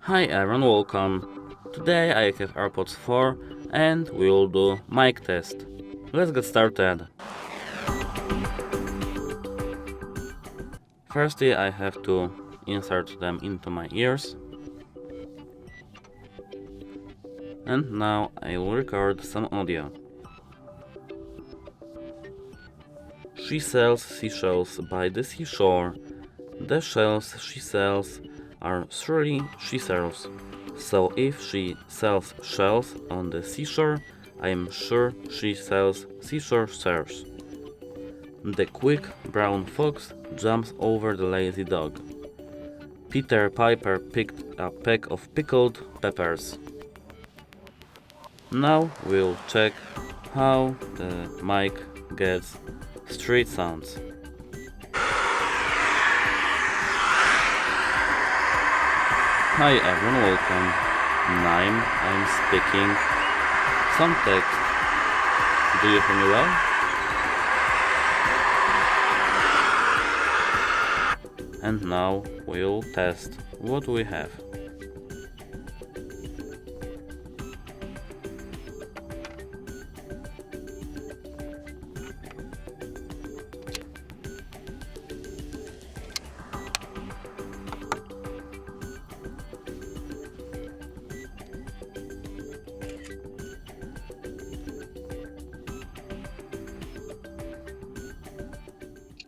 Hi everyone, welcome. Today I have AirPods 4 and we will do mic test. Let's get started. Firstly, I have to insert them into my ears. And now I will record some audio. She sells seashells by the seashore. The shells she sells are surely she sells. So if she sells shells on the seashore, I am sure she sells seashore shells. The quick brown fox jumps over the lazy dog. Peter Piper picked a peck of pickled peppers. Now we'll check how the mic gets street sounds. Hi everyone, welcome. Now I'm speaking some text. Do you hear me well? And now we'll test what we have.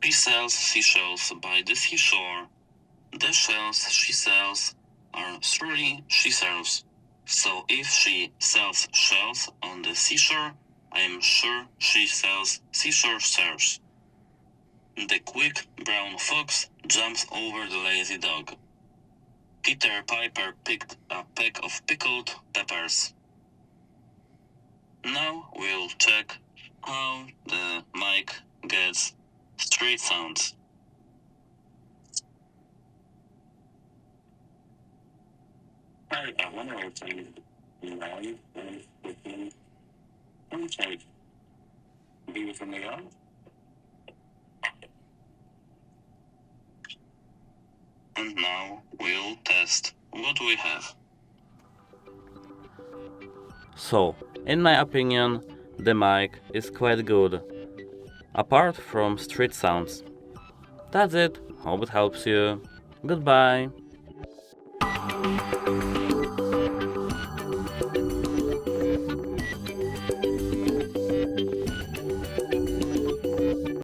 She sells seashells by the seashore. The shells she sells are surely she sells. So if she sells shells on the seashore, I am sure she sells seashore shells. The quick brown fox jumps over the lazy dog. Peter Piper picked a peck of pickled peppers. Now we'll check how the mic gets street sounds. Hi, I want to tell you live and quickly uncheck. Do you from the on? And now we'll test what we have. So, in my opinion, the mic is quite good, apart from street sounds. That's it, hope it helps you. Goodbye.